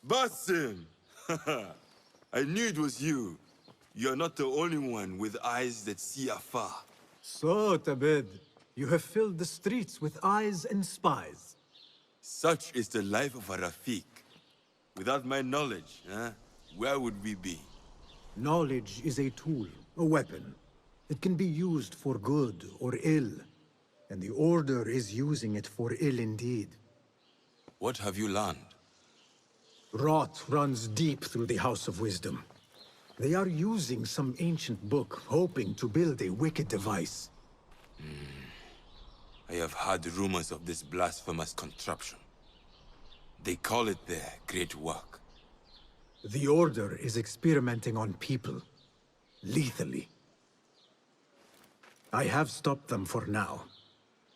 Basim! I knew it was you. You're not the only one with eyes that see afar. So, Tabid, you have filled the streets with eyes and spies. Such is the life of a Rafiq. Without my knowledge, where would we be? Knowledge is a tool, a weapon. It can be used for good or ill. And the Order is using it for ill indeed. What have you learned? Rot runs deep through the House of Wisdom. They are using some ancient book, hoping to build a wicked device. I have heard rumors of this blasphemous contraption. They call it their great work. The Order is experimenting on people, lethally. I have stopped them for now.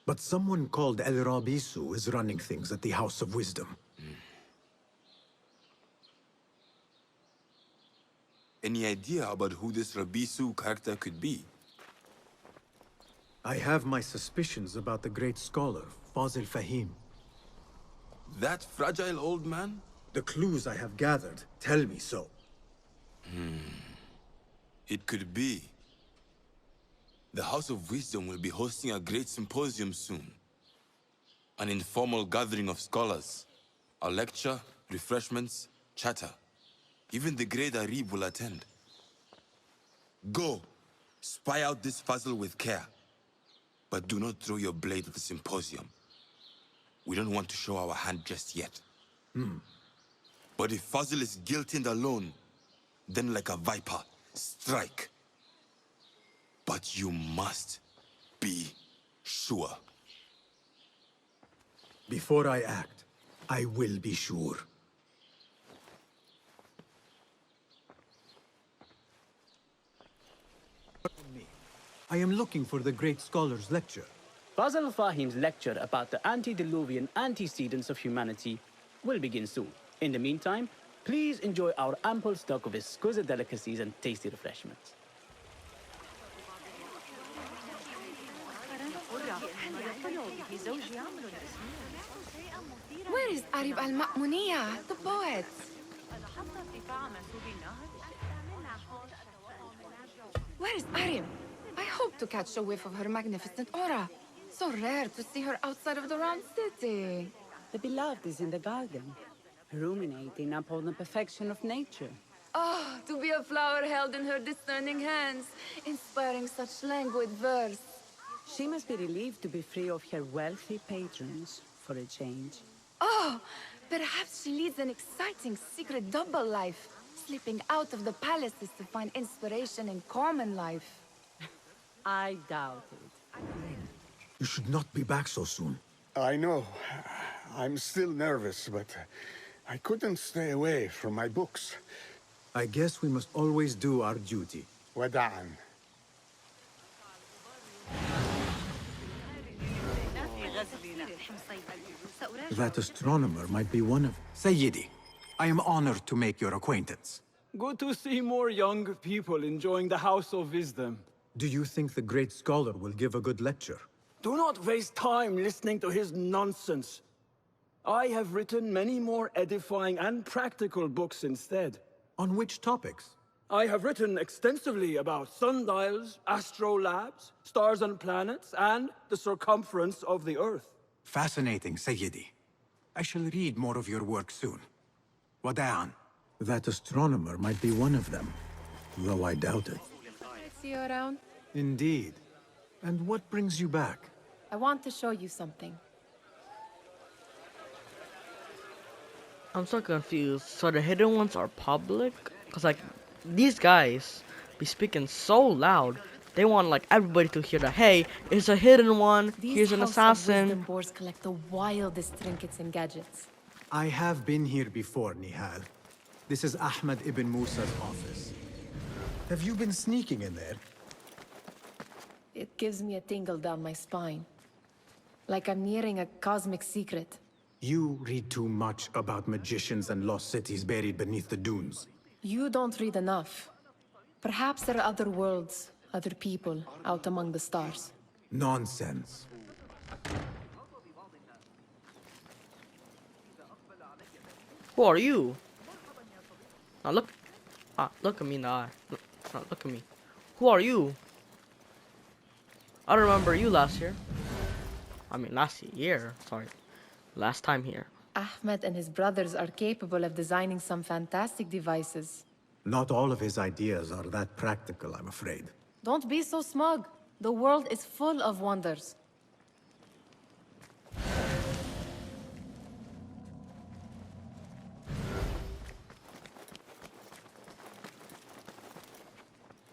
But someone called El Rabisu is running things at the House of Wisdom. Any idea about who this Rabisu character could be? I have my suspicions about the great scholar, Fazil Fahim. That fragile old man? The clues I have gathered tell me so. It could be. The House of Wisdom will be hosting a great symposium soon. An informal gathering of scholars. A lecture, refreshments, chatter. Even the great Arib will attend. Go, spy out this Fazil with care. But do not throw your blade at the symposium. We don't want to show our hand just yet. But if Fazil is guilty and alone, then like a viper, strike. But you must be sure. Before I act, I will be sure. I am looking for the great scholar's lecture. Fazl Fahim's lecture about the antediluvian antecedents of humanity will begin soon. In the meantime, please enjoy our ample stock of exquisite delicacies and tasty refreshments. Where is Arib al-Ma'muniya, the poet? Where is Arib? I hope to catch a whiff of her magnificent aura. So rare to see her outside of the round city. The beloved is in the garden, ruminating upon the perfection of nature. Oh, to be a flower held in her discerning hands, inspiring such languid verse. She must be relieved to be free of her wealthy patrons, for a change. Oh, perhaps she leads an exciting secret double life, slipping out of the palaces to find inspiration in common life. I doubt it. You should not be back so soon. I know. I'm still nervous, but I couldn't stay away from my books. I guess we must always do our duty. Wada'an. That astronomer might be one of... Sayyidi, I am honored to make your acquaintance. Good to see more young people enjoying the House of Wisdom. Do you think the great scholar will give a good lecture? Do not waste time listening to his nonsense. I have written many more edifying and practical books instead. On which topics? I have written extensively about sundials, astrolabes, stars and planets, and the circumference of the Earth. Fascinating, Sayyidi. I shall read more of your work soon. Wada'an. That astronomer might be one of them, though I doubt it. See you around? Indeed. And what brings you back? I want to show you something. I'm so confused. So the hidden ones are public? Cause like, these guys be speaking so loud. They want like everybody to hear that, hey, it's a hidden one, here's an assassin. Wisdom boards collect the wildest trinkets and gadgets. I have been here before, Nihal. This is Ahmed ibn Musa's office. Have you been sneaking in there? It gives me a tingle down my spine. Like I'm nearing a cosmic secret. You read too much about magicians and lost cities buried beneath the dunes. You don't read enough. Perhaps there are other worlds, other people, out among the stars. Nonsense. Who are you? Now look. Look at me in the eye. Look at me. Who are you? I don't remember you last year. I mean, last year. Sorry. Last time here. Ahmed and his brothers are capable of designing some fantastic devices. Not all of his ideas are that practical, I'm afraid. Don't be so smug. The world is full of wonders.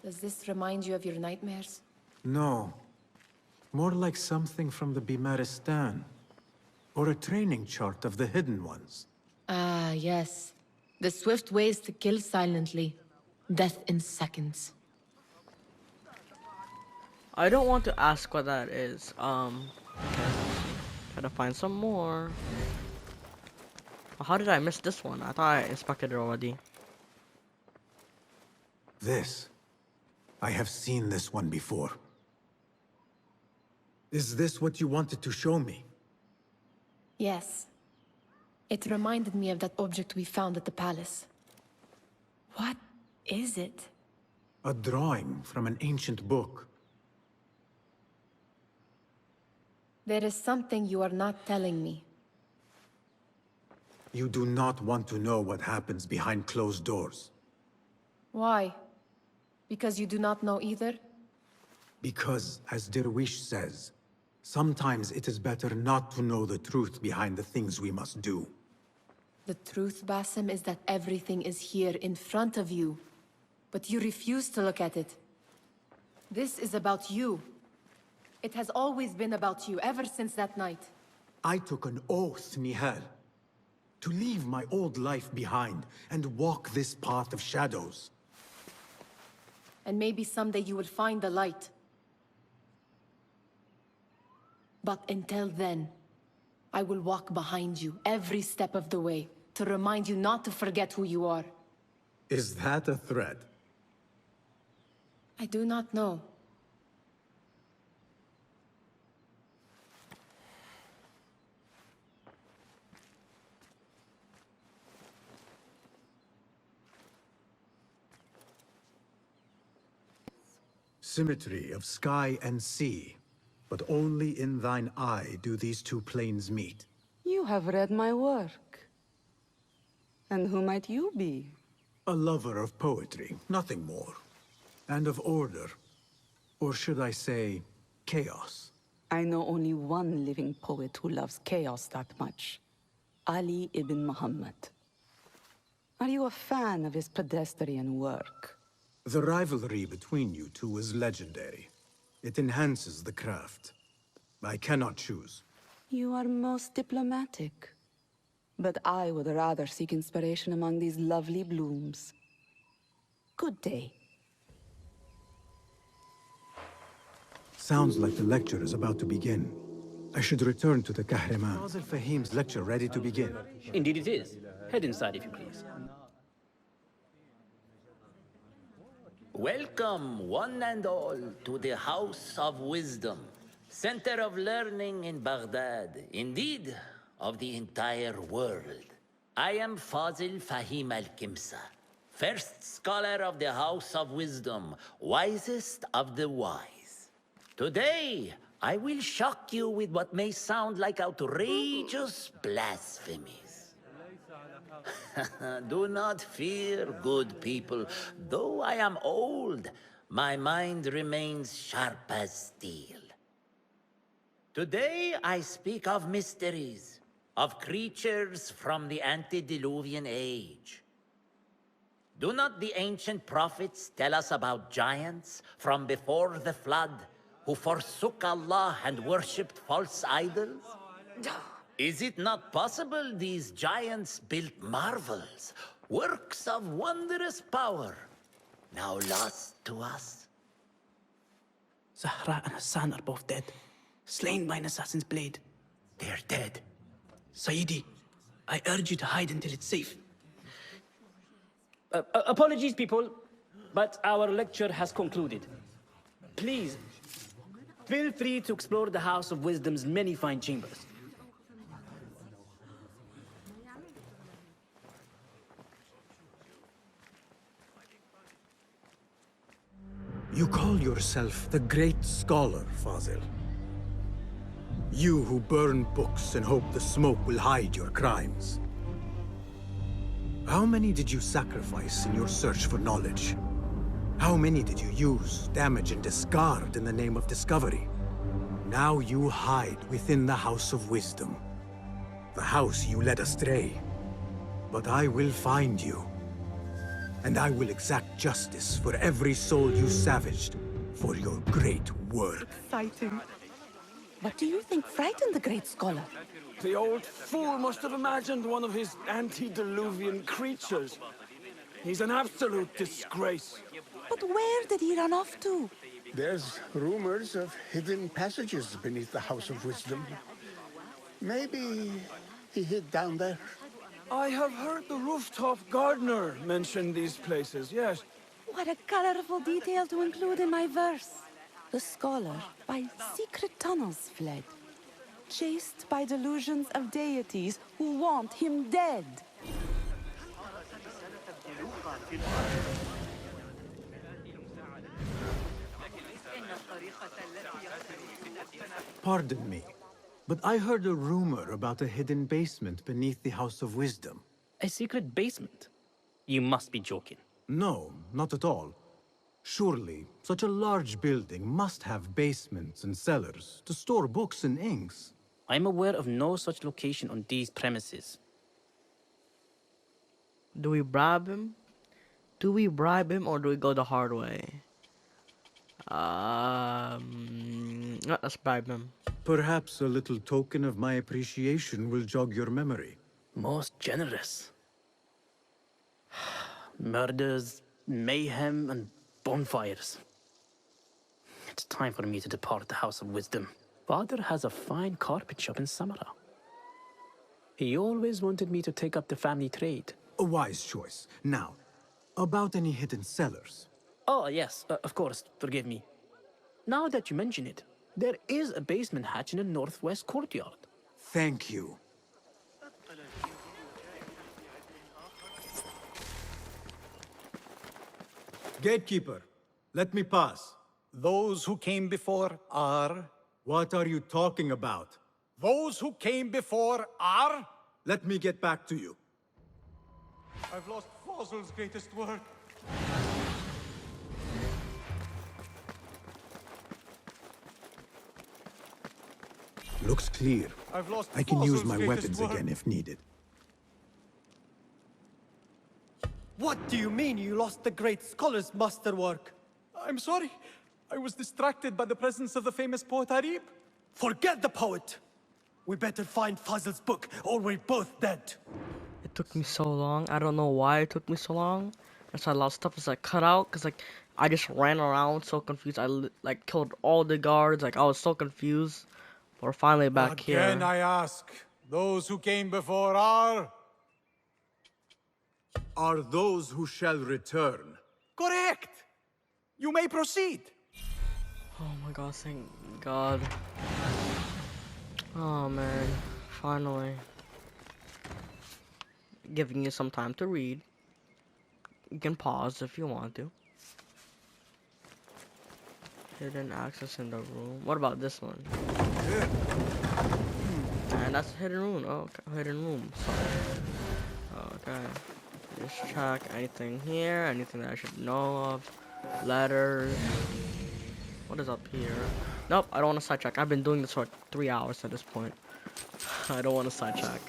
Does this remind you of your nightmares? No. More like something from the Bimaristan. Or a training chart of the Hidden Ones. Ah, yes. The swift ways to kill silently. Death in seconds. I don't want to ask what that is. Try to find some more. How did I miss this one? I thought I inspected it already. This. I have seen this one before. Is this what you wanted to show me? Yes. It reminded me of that object we found at the palace. What is it? A drawing from an ancient book. There is something you are not telling me. You do not want to know what happens behind closed doors. Why? Because you do not know either? Because, as Derwish says, sometimes it is better not to know the truth behind the things we must do. The truth, Basim, is that everything is here in front of you. But you refuse to look at it. This is about you. It has always been about you, ever since that night. I took an oath, Nihal, to leave my old life behind and walk this path of shadows. And maybe someday you will find the light. But until then, I will walk behind you every step of the way to remind you not to forget who you are. Is that a threat? I do not know. Symmetry of sky and sea, but only in thine eye do these two planes meet. You have read my work. And who might you be? A lover of poetry, nothing more. And of order. Or should I say, chaos. I know only one living poet who loves chaos that much. Ali ibn Muhammad. Are you a fan of his pedestrian work? The rivalry between you two is legendary. It enhances the craft. I cannot choose. You are most diplomatic. But I would rather seek inspiration among these lovely blooms. Good day. Sounds like the lecture is about to begin. I should return to the Kahraman. Is Fahim's lecture ready to begin? Indeed it is. Head inside if you please. Welcome, one and all, to the House of Wisdom, center of learning in Baghdad, indeed, of the entire world. I am Fazil Fahim al-Kimsa, first scholar of the House of Wisdom, wisest of the wise. Today, I will shock you with what may sound like outrageous blasphemies. Do not fear, good people. Though I am old, my mind remains sharp as steel. Today I speak of mysteries, of creatures from the antediluvian age. Do not the ancient prophets tell us about giants from before the flood who forsook Allah and worshipped false idols? Is it not possible these giants built marvels, works of wondrous power, now lost to us? Zahra and Hassan are both dead, slain by an assassin's blade. They're dead. Sayyidi, I urge you to hide until it's safe. Apologies, people, but our lecture has concluded. Please, feel free to explore the House of Wisdom's many fine chambers. You call yourself the Great Scholar, Fazil. You who burn books and hope the smoke will hide your crimes. How many did you sacrifice in your search for knowledge? How many did you use, damage, and discard in the name of discovery? Now you hide within the House of Wisdom. The house you led astray. But I will find you. And I will exact justice for every soul you savaged for your great work. Exciting. What do you think frightened the great scholar? The old fool must have imagined one of his antediluvian creatures. He's an absolute disgrace. But where did he run off to? There's rumors of hidden passages beneath the House of Wisdom. Maybe he hid down there. I have heard the rooftop gardener mention these places, yes. What a colorful detail to include in my verse. The scholar by secret tunnels fled, chased by delusions of deities who want him dead. Pardon me, but I heard a rumor about a hidden basement beneath the House of Wisdom. A secret basement? You must be joking. No, not at all. Surely, such a large building must have basements and cellars to store books and inks. I'm aware of no such location on these premises. Do we bribe him? Do we bribe him or do we go the hard way? Let's bribe him. Perhaps a little token of my appreciation will jog your memory. Most generous. Murders, mayhem, and bonfires. It's time for me to depart the House of Wisdom. Father has a fine carpet shop in Samara. He always wanted me to take up the family trade. A wise choice. Now, about any hidden cellars. Oh, yes, of course, forgive me. Now that you mention it, there is a basement hatch in the northwest courtyard. Thank you. Gatekeeper, let me pass. Those who came before are... What are you talking about? Those who came before are... Let me get back to you. I've lost Fazil's greatest work. Looks clear. I've lost I can use Fazil's my greatest weapons work. again if needed. What do you mean you lost the great scholar's masterwork? I'm sorry. I was distracted by the presence of the famous poet Arib. Forget the poet! We better find Fazil's book, or we're both dead. It took me so long. I don't know why it took me so long. That's why a lot of stuff is like cut out, cause like I just ran around so confused. I like killed all the guards. Like I was so confused. We're finally back here. Again, I ask, those who came before are those who shall return. correct. You may proceed. Oh my god, thank God. Oh man, finally. Giving you some time to read. You can pause if you want to. Hidden access in the room. What about this one? And that's a hidden room. Oh, okay. Hidden room. Sorry. Okay. Just check anything here. Anything that I should know of. Letters. What is up here? Nope, I don't want to sidetrack. I've been doing this for 3 hours at this point. I don't want to sidetrack.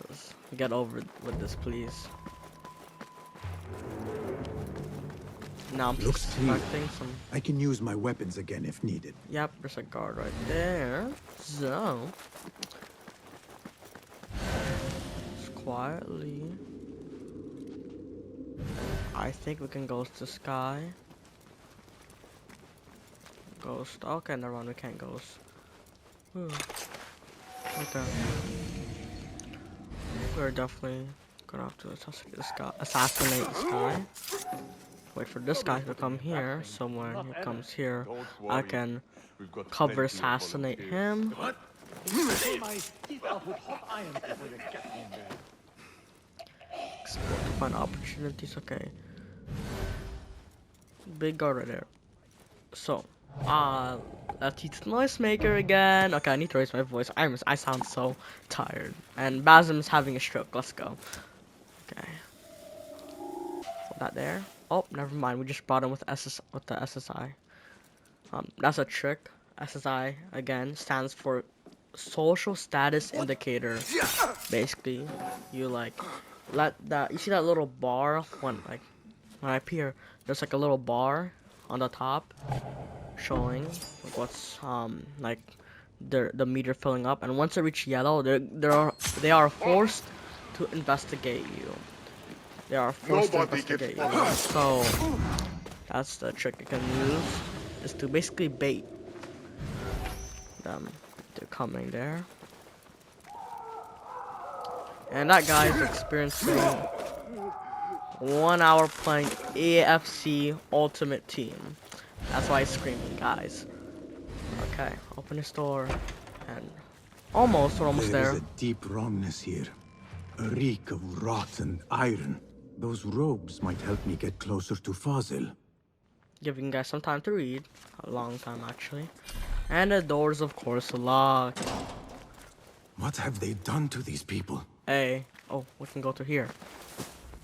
Just get over with this, please. Now I'm Looks clear. suspecting some... I can use my weapons again if needed. Yep, there's a guard right there. So... just quietly... I think we can ghost the sky. Ghost. Okay, never mind, we can't ghost. Whew. Okay. We're definitely gonna have to assassinate the sky. Wait for this guy to come here. So when he comes here, I can cover assassinate him. Explore to find opportunities. Okay. Big guard right there. So, let's use noisemaker again. Okay, I need to raise my voice. I sound so tired. And Basim's having a stroke. Let's go. Okay. Put that there. Oh, never mind. We just brought him with the SSI. That's a trick. SSI again stands for social status indicator. Basically, you like let that. You see that little bar when I appear. There's like a little bar on the top showing like what's like the meter filling up, and once it reaches yellow, they are forced to investigate you. They are forced to investigate you. So that's the trick you can use, is to basically bait them. They're coming there, and that guy is experiencing 1 hour playing AFC Ultimate Team. That's why he's screaming, guys. Okay, open this door, and we're almost there. There is a deep wrongness here. A reek of rot and iron. Those robes might help me get closer to Fazil. Giving you guys some time to read. A long time, actually. And the door's, of course, locked. What have they done to these people? Hey. Oh, we can go through here.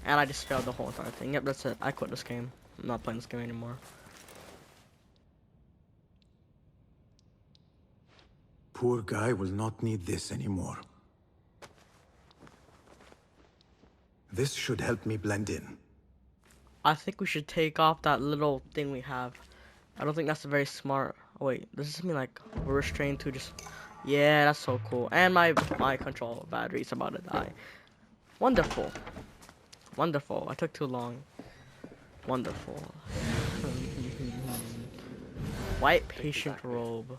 And I just failed the whole entire thing. Yep, that's it. I quit this game. I'm not playing this game anymore. Poor guy will not need this anymore. This should help me blend in. I think we should take off that little thing we have. I don't think that's very smart. Oh, wait, does this mean like we're restrained to just... Yeah, that's so cool. And my control battery is about to die. Wonderful. Wonderful. I took too long. Wonderful. White patient robe.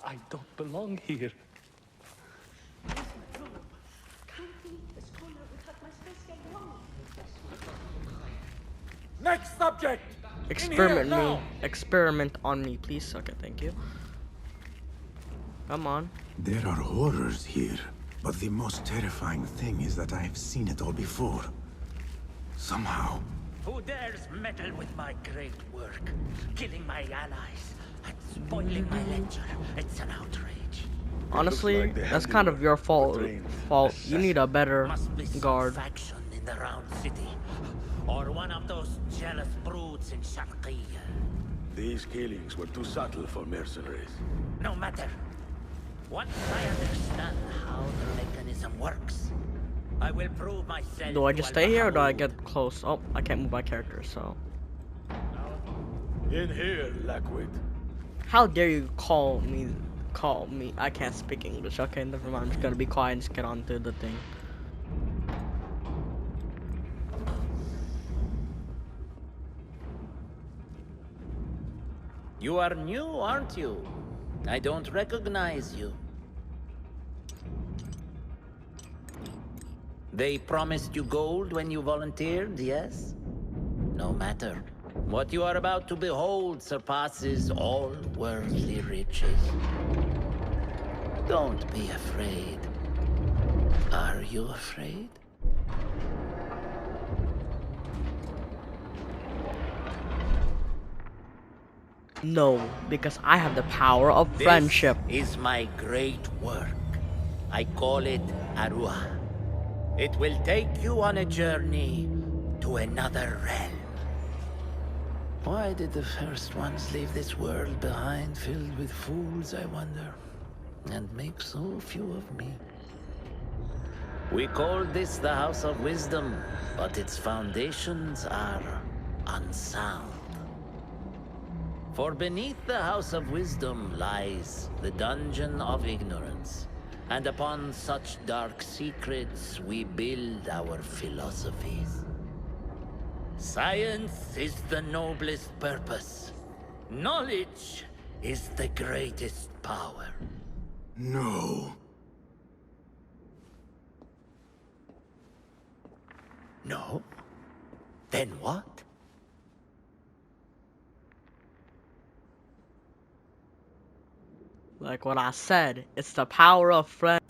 I don't belong here. Next subject! Experiment on me, please. Okay, thank you. Come on. There are horrors here, but the most terrifying thing is that I have seen it all before. Somehow. Who dares meddle with my great work? Killing my allies and spoiling my lecture. It's an outrage. Honestly, that's kind of your fault. You need a better guard. Faction in the Round City, or one of those jealous broods in Sharqiyya. These killings were too subtle for mercenaries. No matter. Once I understand how the mechanism works, I will prove myself. Do I just stay here or do I get close? Oh, I can't move my character, so. In here, Lackwit. How dare you call me? I can't speak English. Okay, never mind. I'm just gonna be quiet and just get on to the thing. You are new, aren't you? I don't recognize you. They promised you gold when you volunteered, yes? No matter. What you are about to behold surpasses all worldly riches. Don't be afraid. Are you afraid? No, because I have the power of friendship. This is my great work. I call it Arua. It will take you on a journey to another realm. Why did the first ones leave this world behind, filled with fools, I wonder, and make so few of me? We called this the House of Wisdom, but its foundations are unsound. For beneath the House of Wisdom lies the Dungeon of Ignorance. And upon such dark secrets, we build our philosophies. Science is the noblest purpose. Knowledge is the greatest power. No. No? Then what? Like what I said, it's the power of friend.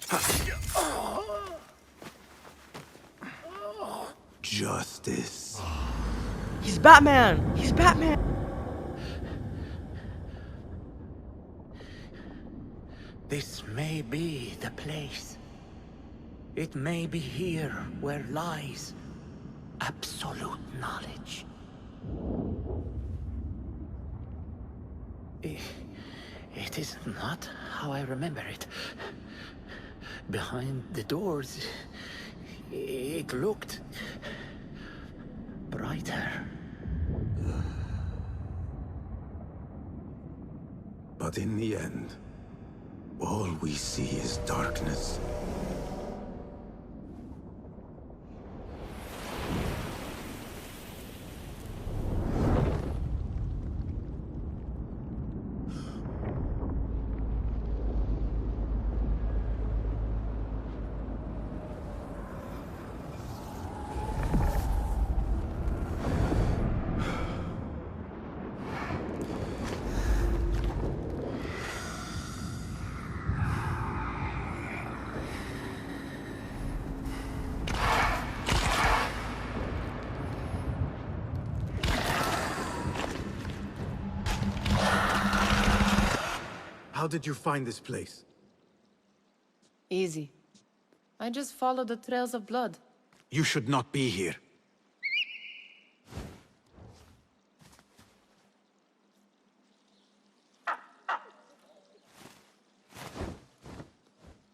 Justice. He's Batman! He's Batman! This may be the place. It may be here where lies absolute knowledge. It is not how I remember it. Behind the doors, it looked brighter. But in the end, all we see is darkness. How did you find this place? Easy. I just followed the trails of blood. You should not be here.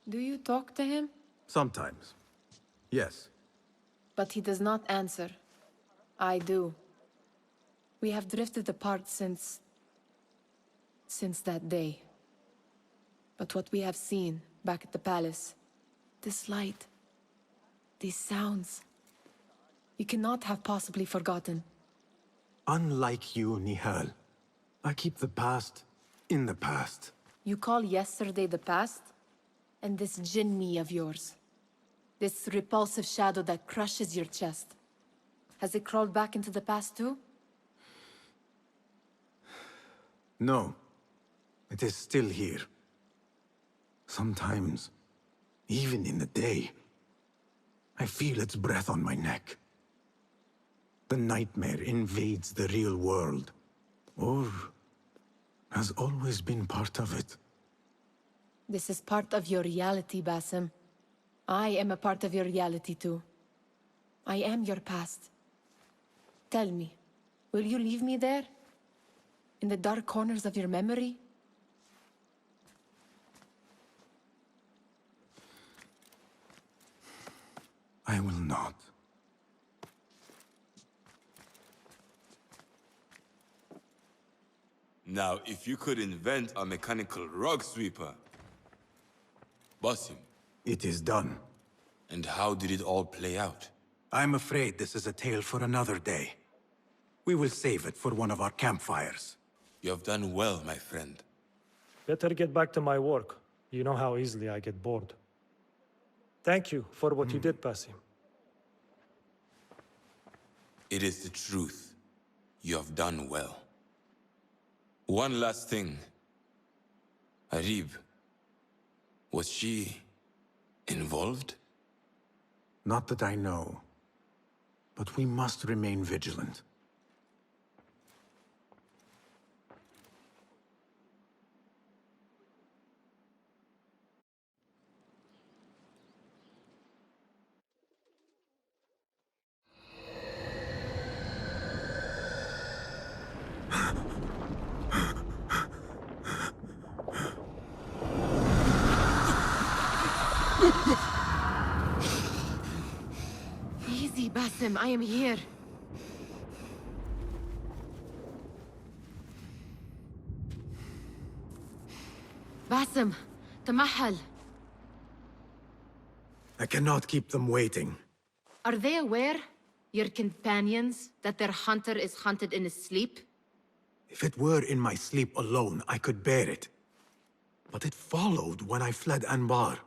Do you talk to him? Sometimes. Yes. But he does not answer. I do. We have drifted apart since that day. But what we have seen back at the palace, this light, these sounds, you cannot have possibly forgotten. Unlike you, Nihal, I keep the past in the past. You call yesterday the past? And this Jinni of yours, this repulsive shadow that crushes your chest, has it crawled back into the past too? No. It is still here. Sometimes, even in the day, I feel its breath on my neck. The nightmare invades the real world, or has always been part of it. This is part of your reality, Basim. I am a part of your reality too. I am your past. Tell me, will you leave me there? In the dark corners of your memory? I will not. Now, if you could invent a mechanical rug sweeper. Basim. It is done. And how did it all play out? I'm afraid this is a tale for another day. We will save it for one of our campfires. You have done well, my friend. Better get back to my work. You know how easily I get bored. Thank you for what you did, Basim. It is the truth. You have done well. One last thing. Arib, was she involved? Not that I know. But we must remain vigilant. Easy, Basim, I am here. Basim, Tamahal. I cannot keep them waiting. Are they aware, your companions, that their hunter is hunted in his sleep? If it were in my sleep alone, I could bear it. But it followed when I fled Anbar.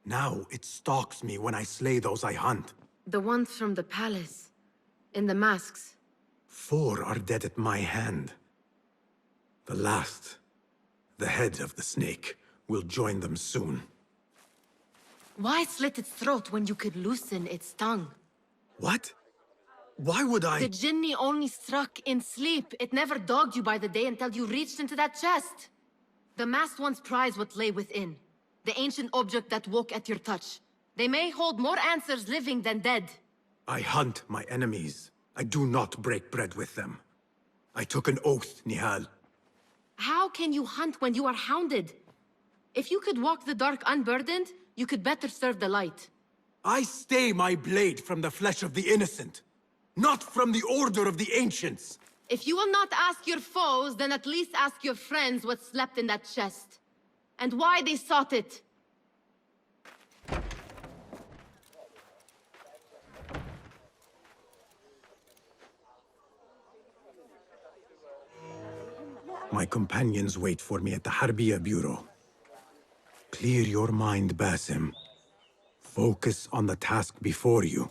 Now it stalks me when I slay those I hunt. The ones from the palace, in the masks. 4 are dead at my hand. The last, the head of the snake, will join them soon. Why slit its throat when you could loosen its tongue? What? Why would I? The Jinni only struck in sleep. It never dogged you by the day until you reached into that chest. The masked ones prize what lay within. The ancient object that woke at your touch. They may hold more answers living than dead. I hunt my enemies. I do not break bread with them. I took an oath, Nihal. How can you hunt when you are hounded? If you could walk the dark unburdened, you could better serve the light. I stay my blade from the flesh of the innocent, not from the order of the ancients. If you will not ask your foes, then at least ask your friends what slept in that chest. And why they sought it. My companions wait for me at the Harbiya Bureau. Clear your mind, Basim. Focus on the task before you.